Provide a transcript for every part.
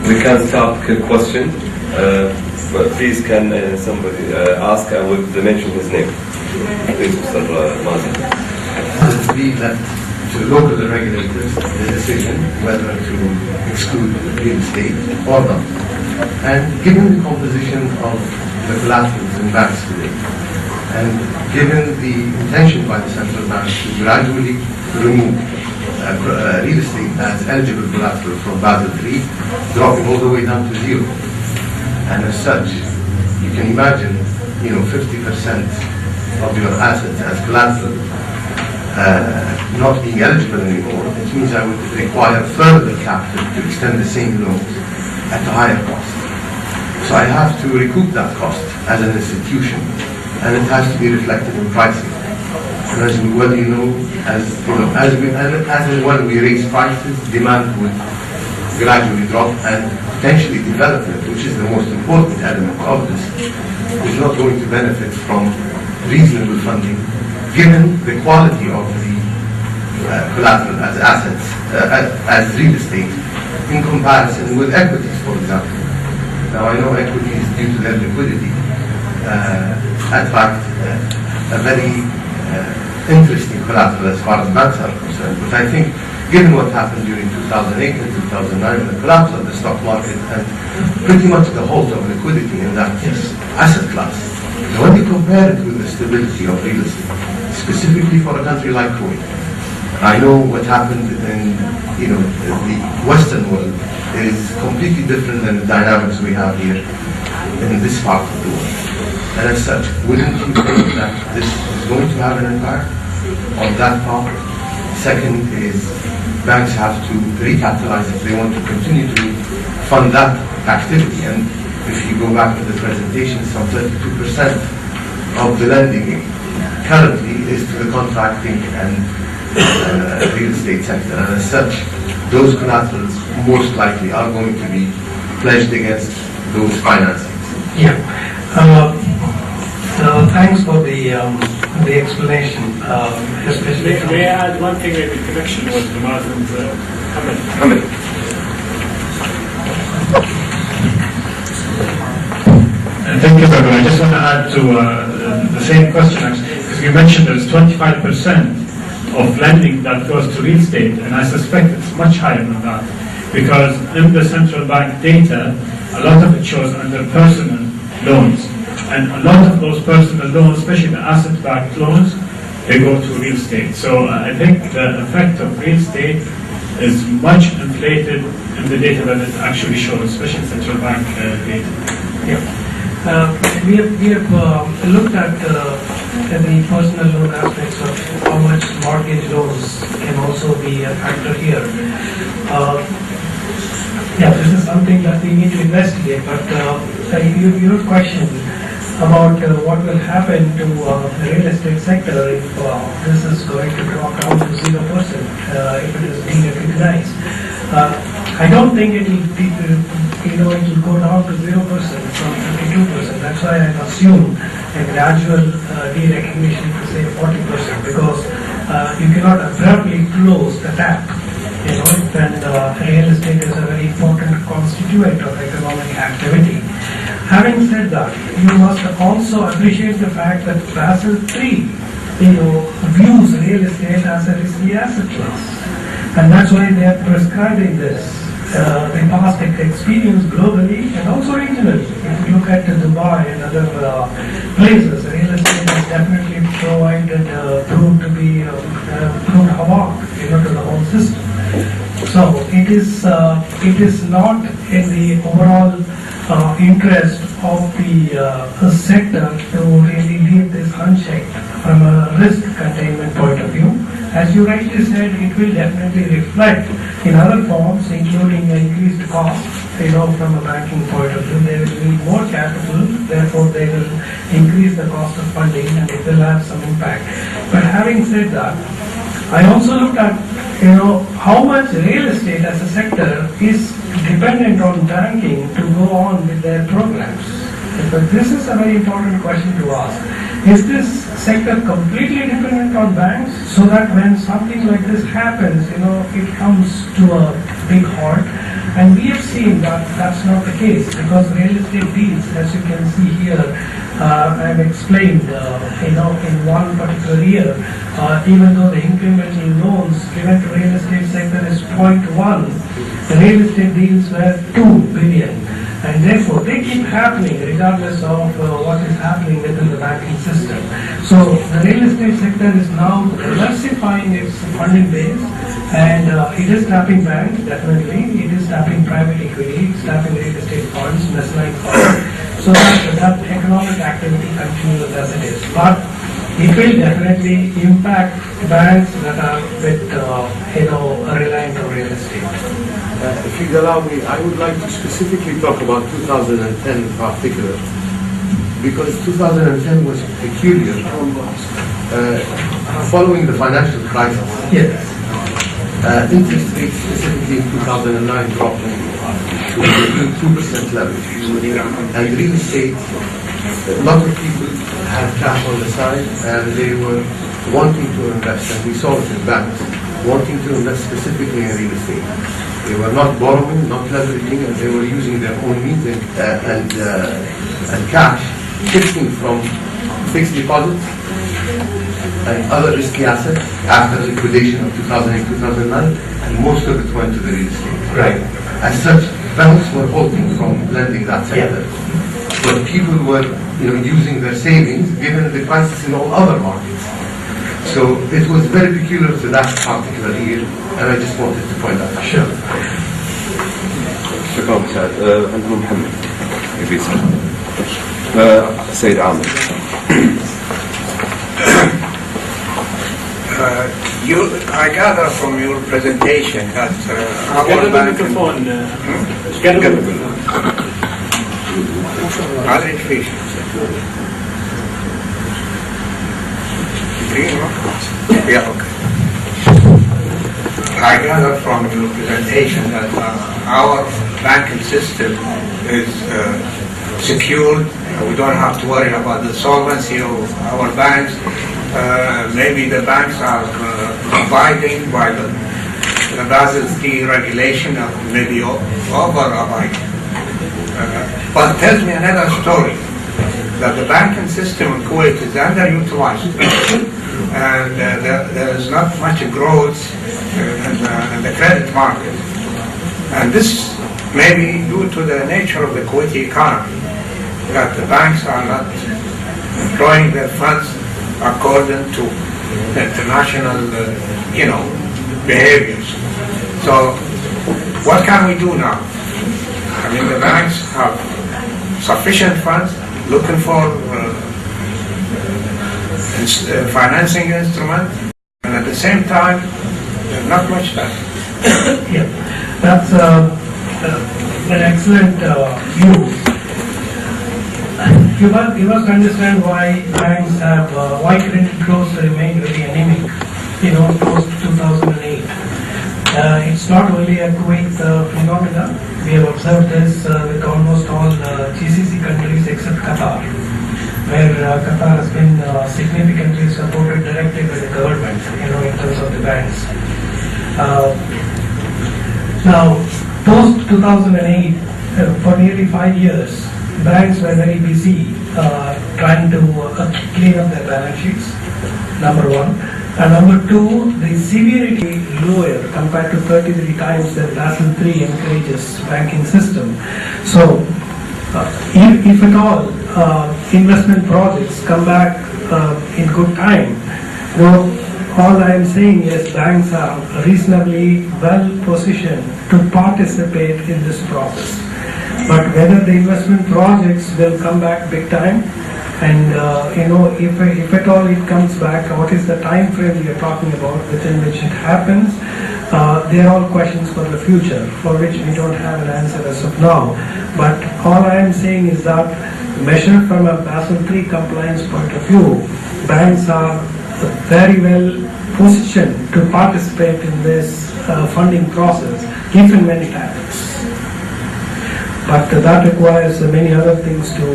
We can start the question. But please can somebody ask and will mention his name. Please, Mr. Mazi. It will be left to local regulators the decision whether to exclude real estate or not. And given the composition of the collaterals in banks today, and given the intention by the central bank to gradually remove real estate as eligible collateral from Basel III, dropping all the way down to zero. And as such, you can imagine, 50% of your assets as collateral not being eligible anymore. It means I would require further capital to extend the same loans at a higher cost. So I have to recoup that cost as an institution, and it has to be reflected in pricing. And as well you know, as and when we raise prices, demand would gradually drop, and potentially development, which is the most important element of this, is not going to benefit from reasonable funding, given the quality of the collateral as assets, as real estate, in comparison with equities, for example. Now I know equities, due to their liquidity, attract a very interesting collateral as far as banks are concerned, but I think given what happened during 2008 and 2009, the collapse of the stock market and pretty much the halt of liquidity in that asset class, when you compare it with the stability of real estate, specifically for a country like Kuwait, I know what happened in the Western world is completely different than the dynamics we have here in this part of the world. And as such, wouldn't you think that this is going to have an impact on that part? Second is, banks have to recapitalize if they want to continue to fund that activity. And if you go back to the presentation, some 32% of the lending currently is to the contracting and real estate sector. And as such, those collaterals most likely are going to be pledged against those financings. Yeah. Thanks for the explanation, especially. May I add one thing in connection with the Mazen's comment? Thank you, Raghun. I just want to add to the same question, actually, because you mentioned there's 25% of lending that goes to real estate, and I suspect it's much higher than that, because in the central bank data, a lot of it shows under personal loans. And a lot of those personal loans, especially the asset-backed loans, they go to real estate. So I think the effect of real estate is much inflated in the data than it actually shows, especially central bank data. Yeah. We have looked at the personal loan aspects of how much mortgage loans can also be a factor here. This is something that we need to investigate, but your question about what will happen to the real estate sector if this is going to drop down to 0%, if it is being recognized. I don't think it will go down to 0% from 52%. That's why I assume a gradual derecognition to say 40%, because you cannot abruptly close the tap. When real estate is a very important constituent of economic activity. Having said that, you must also appreciate the fact that Basel III, views real estate as a risky asset class, and that's why they are prescribing this. The past experience globally and also regionally. If you look at Dubai and other places, real estate has definitely proved to be proved havoc, to the whole system. So it is not in the overall interest of the sector to really leave this unchecked from a risk containment point of view. As you rightly said, it will definitely reflect in other forms, including increased cost. From a banking point of view, they will need more capital, therefore they will increase the cost of funding, and it will have some impact. But having said that, I also looked at how much real estate as a sector is dependent on banking to go on with their programs. But this is a very important question to ask. Is this sector completely dependent on banks, so that when something like this happens, it comes to a big halt? And we have seen that that's not the case, because real estate deals, as you can see here, I've explained, in one particular year, even though the incremental loans given to real estate sector is 0.1, the real estate deals were 2 billion. And therefore, they keep happening regardless of what is happening within the banking system. So the real estate sector is now diversifying its funding base, and it is tapping banks, definitely. It is tapping private equity, it's tapping real estate funds, mezzanine funds, so that economic activity continues as it is. But it will definitely impact banks that are reliant on real estate. If you allow me, I would like to specifically talk about 2010 in particular, because 2010 was peculiar. Following the financial crisis, Yes. interest rates specifically in 2009 dropped to the 2% level. And real estate, a lot of people had cash on the side and they were wanting to invest, and we saw it in banks, wanting to invest specifically in real estate. They were not borrowing, not leveraging, and they were using their own means and cash, shifting from fixed deposits and other risky assets after the liquidation of 2008-2009, and most of it went to the real estate. Right. As such, banks were halting from lending that sector. But people were using their savings given the crisis in all other markets. So it was very peculiar to that particular year, and I just wanted to point that out. Sure. شكرا سعد. عندنا محمد يبي يسأل. السيد عامر. I gather from your presentation that Get the microphone. Get the microphone. I gather from your presentation that our banking system is secured. We don't have to worry about the solvency of our banks. Maybe the banks are abiding by the Basel III regulation, or maybe over-abiding. But it tells me another story, that the banking system in Kuwait is underutilized, and there is not much growth in the credit market. And this may be due to the nature of the Kuwaiti economy, that the banks are not employing their funds according to the international, behaviors. So, what can we do now? I mean, the banks have sufficient funds, looking for financing instrument, and at the same time, not much time. Yeah, that's an excellent view. You must understand why banks have, why credit growth remained very anemic, post 2008. It's not only a Kuwait phenomenon. We have observed this with almost all GCC countries except Qatar, where Qatar has been significantly supported directly by the government, in terms of the banks. Now, post 2008, for nearly 5 years, banks were very busy trying to clean up their balance sheets, number one. And number two, the severity lower compared to 33 times that Basel III encourages banking system. So, if at all investment projects come back in good time, all I am saying is banks are reasonably well positioned to participate in this process. But whether the investment projects will come back big time, and if at all it comes back, what is the time frame we are talking about within which it happens? They are all questions for the future, for which we don't have an answer as of now. But all I am saying is that, measured from a Basel III compliance point of view, banks are very well positioned to participate in this funding process, if and when it happens. But that requires many other things to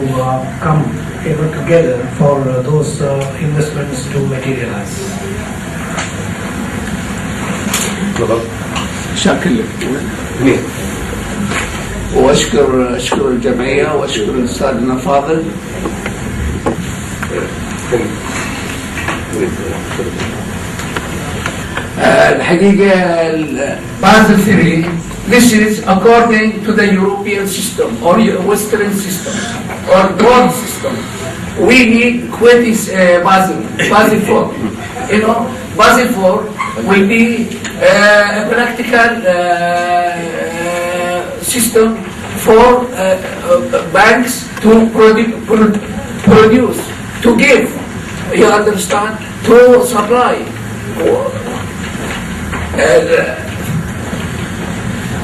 come together for those investments to materialize. شاكر لك. وأشكر الجمعية وأشكر أستاذنا فاضل. الحقيقة بازل 3 this is according to the European system or Western system or world system. We need Kuwaiti Basel 4. You know, Basel 4 will be a practical system for banks to produce, to give, you understand, to supply.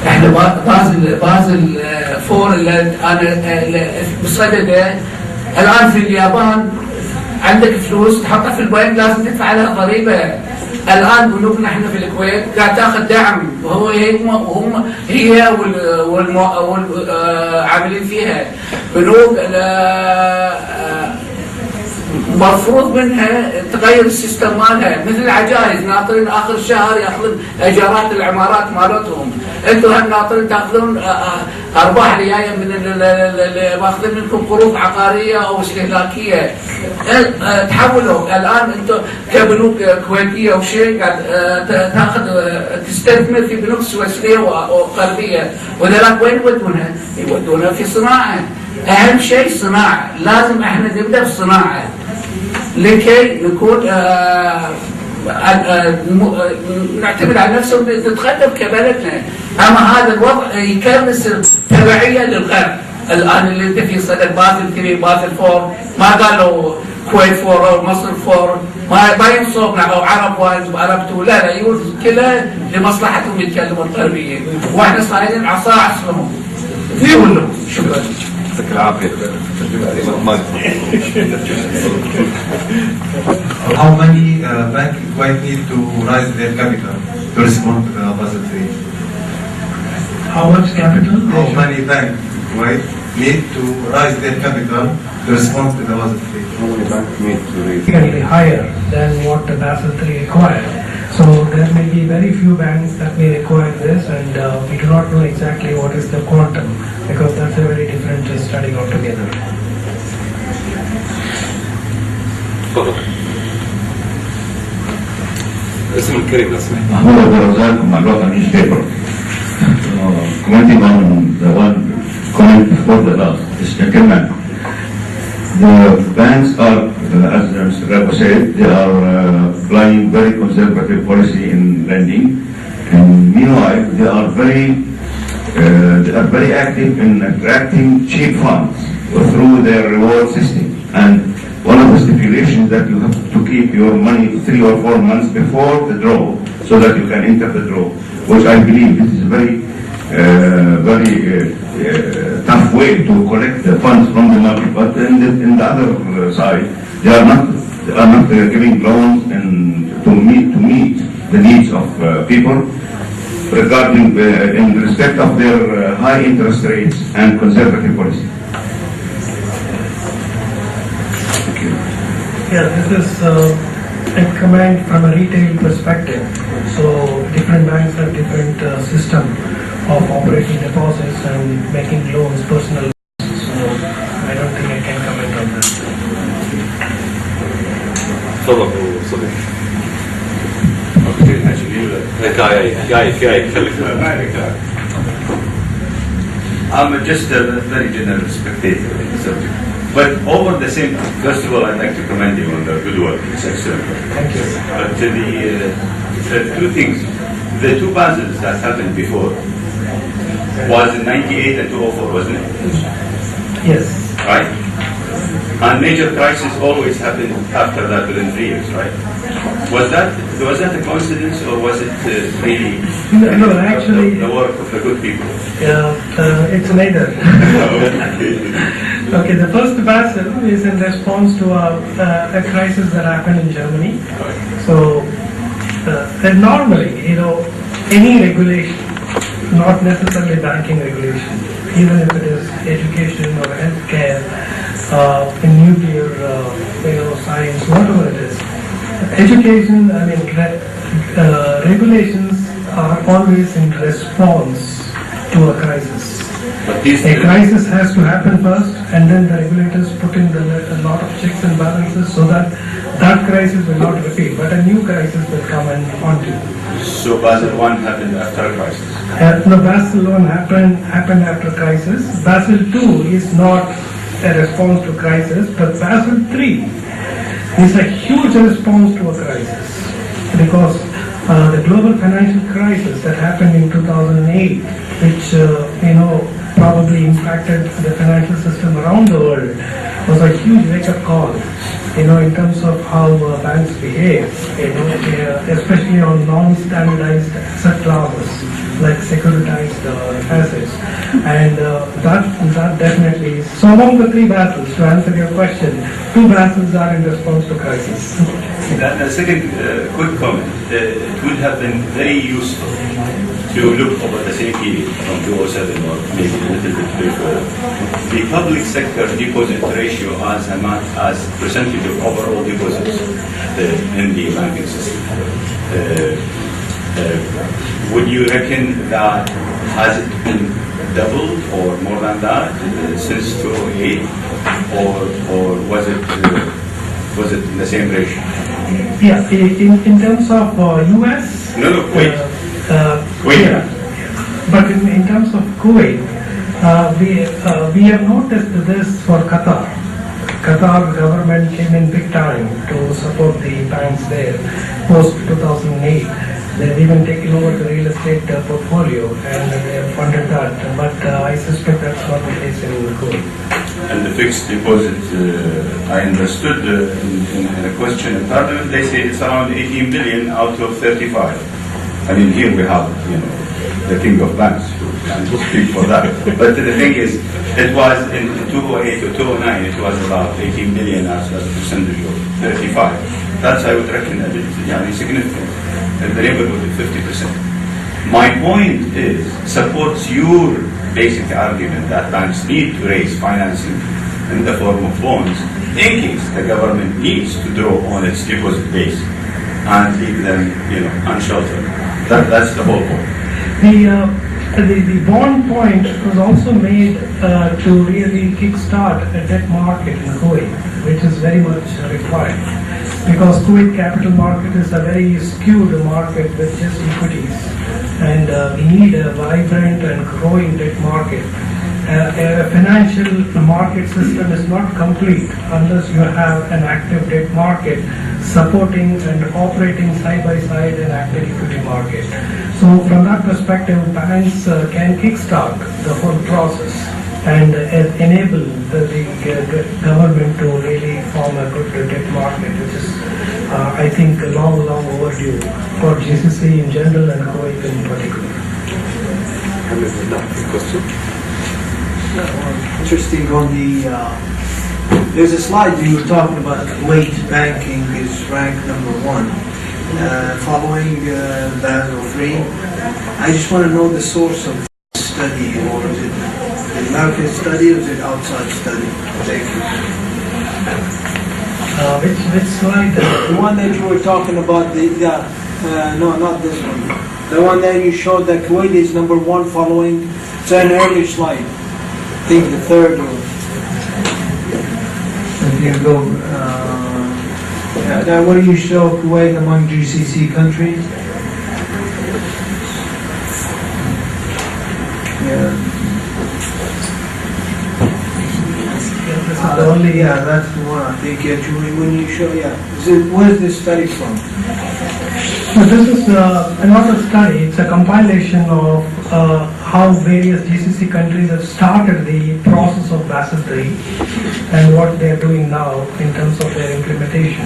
احنا بازل 4 اللي انا بصدده الان في اليابان عندك فلوس تحطها في البنك لازم تدفع عليها ضريبه. الان بنوكنا احنا في الكويت قاعد تاخذ دعم وهو هي والعاملين فيها بنوك مفروض منها تغير السيستم مالها مثل العجائز ناطرين اخر الشهر ياخذون ايجارات العمارات مالتهم. انتم هم ناطرين تاخذون ارباح ريايه من ماخذين منكم قروض عقاريه او استهلاكيه. تحولوا الان انتم كبنوك كويتيه او شيء قاعد تاخذ تستثمر في بنوك سويسريه وغربيه وذلك وين يودونها؟ يودونها في صناعه. اهم شيء صناعه، لازم احنا نبدا بالصناعه لكي نكون نعتمد على نفسنا ونتقدم كبلدنا. اما هذا الوضع يكرس التبعيه للغرب. الان اللي انت في صدد بازل 3 بازل 4 ما قالوا كويت 4 او مصر 4 ما ينصبنا او عرب 1 وعرب 2 لا يوجد كلها لمصلحتهم يتكلموا الغربيه واحنا صايرين عصا عصرهم. يقولوا شكرا. يعطيك العافيه. How many banks quite need to raise their capital to respond to the Basel 3? How much capital? How many banks quite need to raise their capital to respond to the Basel 3? How many banks need to raise? Significantly higher than what the Basel 3 required. So there may be very few banks that may require this, and we do not know exactly what is the quantum because that's a very different study altogether. تفضل. اسم الكريم لو سمحت. هو برزاق معلومات عن newspaper. Commenting on the one comment before the last, this gentleman. The banks are, as Mr. Rago said, they are applying very conservative policy in lending, and meanwhile they are very active in attracting cheap funds through their reward system. And one of the stipulations that you have to keep your money 3 or 4 months before the draw, so that you can enter the draw, which I believe this is very tough way to collect the funds from the market. But in the other side, they are not giving loans and to meet the needs of people regarding in respect of their high interest rates and conservative policy. Yeah, this is a comment from a retail perspective. So different banks have different system of operating deposits and making loans, personal loans. So I don't think I can comment on that. تفضل صديق. جاي خليك. I'm just a very general spectator in the subject. But over the same, first of all, I'd like to commend you on the good work. It's excellent. Thank you. But the two things, the two Basels that happened before was in 98 and 2004, wasn't it? Yes. Right? And major crises always happen after that within 3 years, right? Was that a coincidence or was it really No, actually, the work of the good people? Yeah, it's neither. Okay, the first Basel is in response to a crisis that happened in Germany. So, normally, any regulation, not necessarily banking regulation, even if it is education or healthcare, in nuclear, science, whatever it is. Education, regulations are always in response to a crisis. But A crisis has to happen first, and then the regulators put in a lot of checks and balances so that that crisis will not repeat, but a new crisis will come and haunt you. So Basel I happened after a crisis? No, Basel I happened after crisis. Basel II is not a response to crisis, but Basel III is a huge response to a crisis, because the global financial crisis that happened in 2008, which probably impacted the financial system around the world, was a huge wake-up call, in terms of how banks behave, especially on non-standardized asset classes like securitized assets, and that definitely is. So among the three battles, to answer your question, two battles are in response to crisis. The second quick comment, it would have been very useful to look over the same period from 2007 or maybe a little bit before. The public sector deposit ratio as percentage of overall deposits in the banking system. Would you reckon that has it been doubled or more than that since 2008, or was it in the same ratio? Yeah, in terms of US. No, Kuwait. Kuwait. Yeah. But in terms of Kuwait, we have noticed this for Qatar. Qatar government came in big time to support the banks there post 2008. They've even taken over the real estate portfolio and they have funded that. But I suspect that's not the case in Kuwait. And the fixed deposit, I understood in a question in Parliament, they say it's around 18 billion out of 35. I mean, here we have, the king of banks who can speak for that. But the thing is, it was in 2008 or 2009, it was about 18 billion as a percentage of 35. That's, I would reckon, a bit significant, in the neighborhood of 50%. My point is, supports your basic argument that banks need to raise financing in the form of bonds in case the government needs to draw on its deposit base and leave them, unsheltered. That's the whole point. The bond point was also made to really kickstart a debt market in Kuwait, which is very much required. Because Kuwait capital market is a very skewed market with just equities, and we need a vibrant and growing debt market. A financial market system is not complete unless you have an active debt market supporting and operating side by side an active equity market. So from that perspective, banks can kickstart the whole process and enable the government to really form a good debt market, which is, I think, long overdue for GCC in general and Kuwait in particular. Interesting on the, there's a slide you were talking about Kuwait banking is ranked #1, following Basel III. I just want to know the source of the study, or is it the American study or is it outside study? Thank you. Which slide? The one that you were talking about, no, not this one. The one that you showed that Kuwait is #1 following, it's an earlier slide. I think the third one. If you go, now what do you show Kuwait among GCC countries? Yeah. That's the one I think. When you show, where's this study from? So this is another study. It's a compilation of how various GCC countries have started the process of Basel III and what they are doing now in terms of their implementation.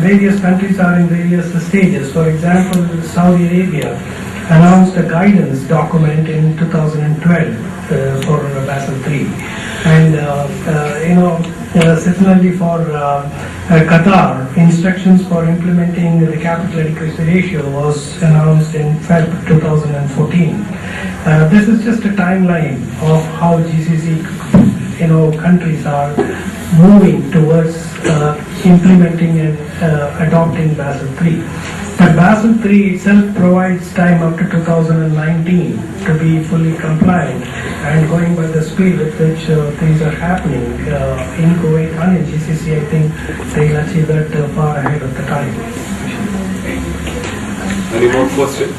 Various countries are in various stages. For example, Saudi Arabia announced a guidance document in 2012 for Basel III. And similarly for Qatar, instructions for implementing the capital adequacy ratio was announced in February 2014. This is just a timeline of how GCC countries are moving towards implementing and adopting Basel III. But Basel III itself provides time up to 2019 to be fully compliant, and going by the speed with which things are happening in Kuwait and in GCC, I think they'll achieve that far ahead of the time. Any more questions?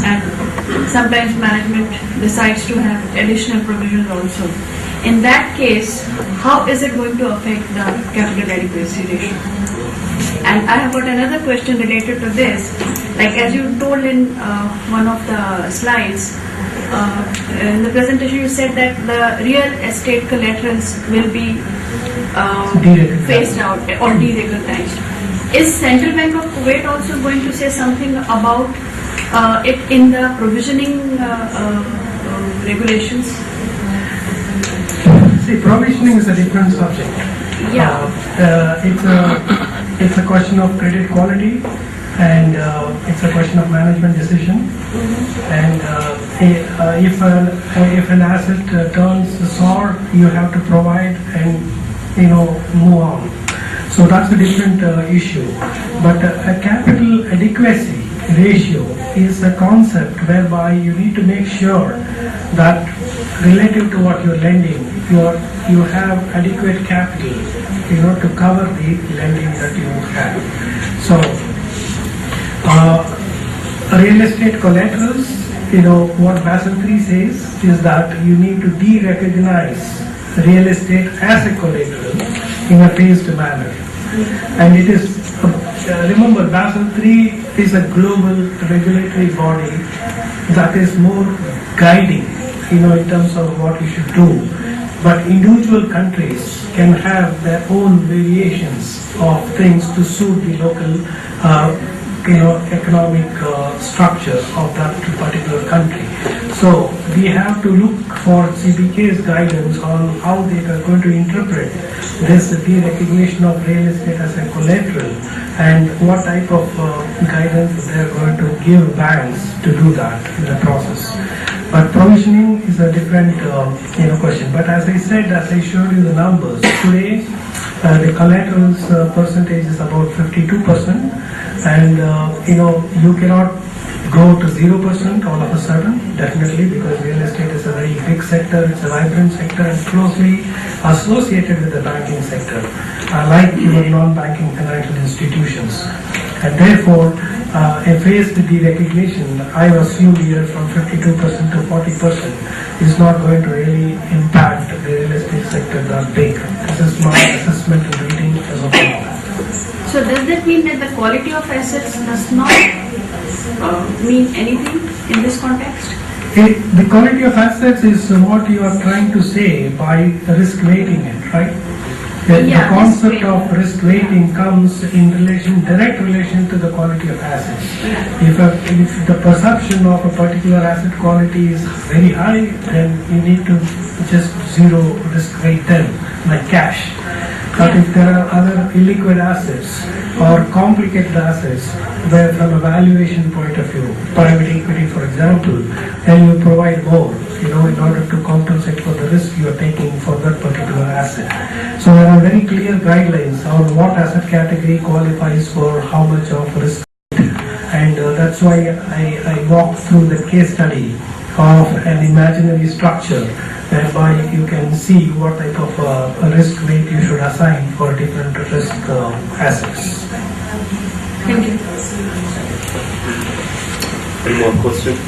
And sometimes management decides to have additional provisions also. In that case, how is it going to affect the capital adequacy ratio? And I have got another question related to this. Like as you told in one of the slides, in the presentation you said that the real estate collaterals will be phased out or deregularized. Is Central Bank of Kuwait also going to say something about it in the provisioning regulations? See, provisioning is a different subject. Yeah. It's a question of credit quality, and it's a question of management decision. And if an asset turns sour, you have to provide and move on. So that's a different issue. But a capital adequacy ratio is a concept whereby you need to make sure that relative to what you're lending, you have adequate capital, to cover the lending that you have. So, real estate collaterals, what Basel III says is that you need to de-recognize real estate as a collateral in a phased manner. And it is, remember, Basel III is a global regulatory body that is more guiding, in terms of what you should do. But individual countries can have their own variations of things to suit the local, economic structure of that particular country. So we have to look for CBK's guidance on how they are going to interpret this de-recognition of real estate as a collateral, and what type of guidance they are going to give banks to do that in the process. But provisioning is a different question. But as I said, as I showed you the numbers, today the collaterals percentage is about 52%, and you cannot go to 0% all of a sudden, definitely, because real estate is a very big sector, it's a vibrant sector and closely associated with the banking sector, like your non-banking financial institutions. And therefore, a phased de-recognition, I assume here from 52% to 40%, is not going to really impact the real estate sector that big. This is my assessment and reading as of now. So does that mean that the quality of assets does not mean anything in this context? The quality of assets is what you are trying to say by risk weighting it, right? The concept of risk weighting comes in direct relation to the quality of assets. If the perception of a particular asset quality is very high, then you need to just zero risk weight them, like cash. But if there are other illiquid assets or complicated assets, where from a valuation point of view, private equity for example, then you provide more, in order to compensate for the risk you are taking for that particular asset. So there are very clear guidelines on what asset category qualifies for how much of risk. And that's why I walked through the case study of an imaginary structure whereby you can see what type of risk weight you should assign for different risk assets. Thank you. Any more questions?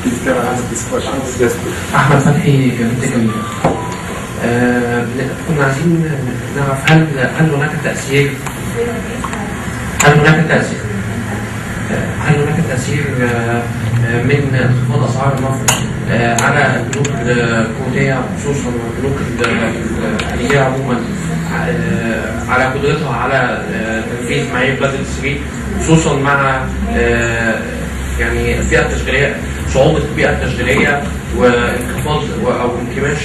Please can I ask this question? Yes, please. أحمد فتحي جامعة الجميع. كنا عايزين نعرف هل هناك تأثير من انخفاض أسعار النفط على البنوك الكويتية، خصوصا البنوك الخليجية عموما، على قدرتها على تنفيذ معايير بازل 3، خصوصا مع البيئة التشغيلية، صعوبة البيئة التشغيلية وانخفاض أو انكماش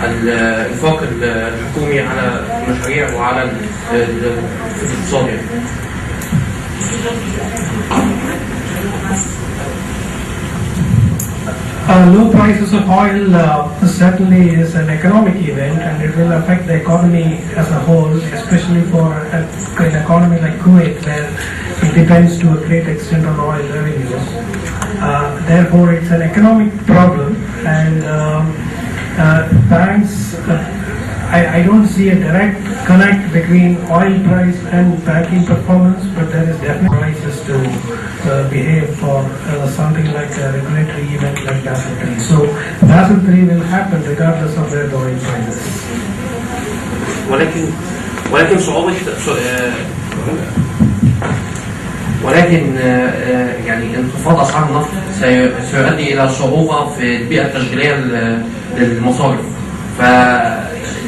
الإنفاق الحكومي على المشاريع وعلى الاقتصاد. Low prices of oil certainly is an economic event, and it will affect the economy as a whole, especially for an economy like Kuwait, where it depends to a great extent on oil revenues. Therefore, it's an economic problem, and banks, I don't see a direct connect between oil price and banking performance, but there is definitely prices to behave for something like a regulatory event like Basel III. So Basel III will happen regardless of where the oil price is. ولكن صعوبة ولكن يعني انخفاض اسعار النفط سيؤدي الى صعوبة في البيئة التشغيلية للمصارف،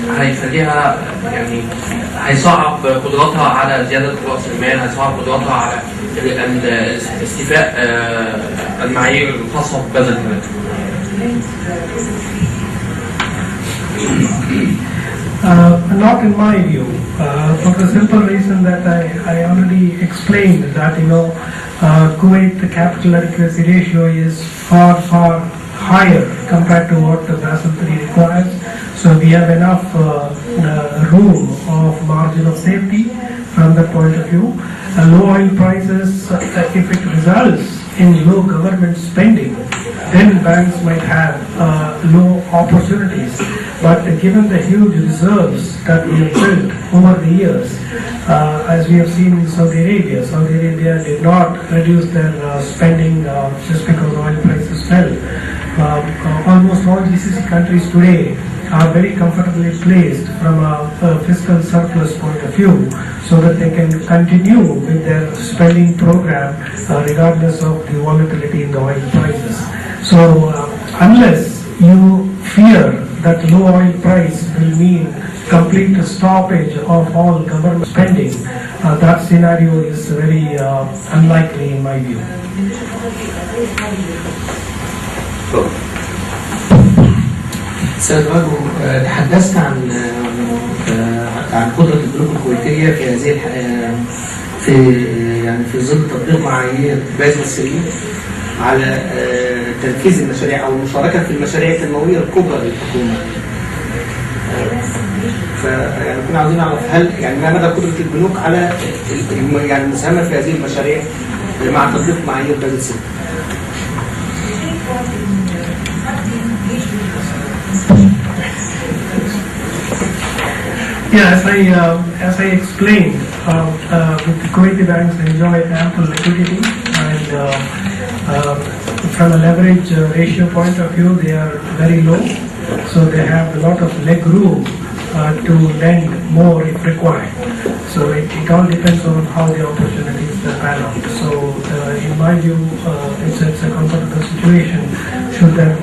فهيخليها يعني هيصعب قدراتها على زيادة رأس المال، هيصعب قدراتها على استيفاء المعايير الخاصة ببازل. Not in my view, for the simple reason that I already explained that Kuwait, the capital adequacy ratio is far higher compared to what the Basel III requires. So we have enough room of margin of safety from that point of view. Low oil prices, if it results in low government spending, then banks might have low opportunities. But given the huge reserves that we have built over the years, as we have seen in Saudi Arabia did not reduce their spending just because oil prices fell. Almost all GCC countries today are very comfortably placed from a fiscal surplus point of view, so that they can continue with their spending program regardless of the volatility in the oil prices. So unless you fear that low oil price will mean complete stoppage of all government spending, that scenario is very unlikely in my view. سيد راغو، تحدثت عن قدرة البنوك الكويتية في هذه في ظل تطبيق معايير بازل السيد على تنفيذ المشاريع او المشاركة في المشاريع التنموية الكبرى للحكومة. فيعني كنا عاوزين نعرف هل ما مدى قدرة البنوك على المساهمة في هذه المشاريع مع تطبيق معايير بازل السيد. Yeah, as I explained, with the Kuwaiti banks enjoy ample liquidity, and from a leverage ratio point of view, they are very low, so they have a lot of leg room to lend more if required. So it all depends on how the opportunities pan out. So in my view, it's a comfortable situation. Should there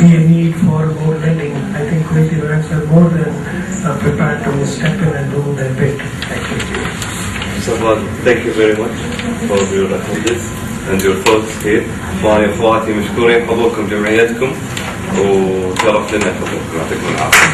be a need for more lending, I think Kuwaiti banks are more than prepared to step in and do their bit. So thank you very much for your attendance and your thoughts here. معي اخواتي مشكورين حضوركم جمعيتكم، وشرف لنا حضوركم، يعطيكم العافية.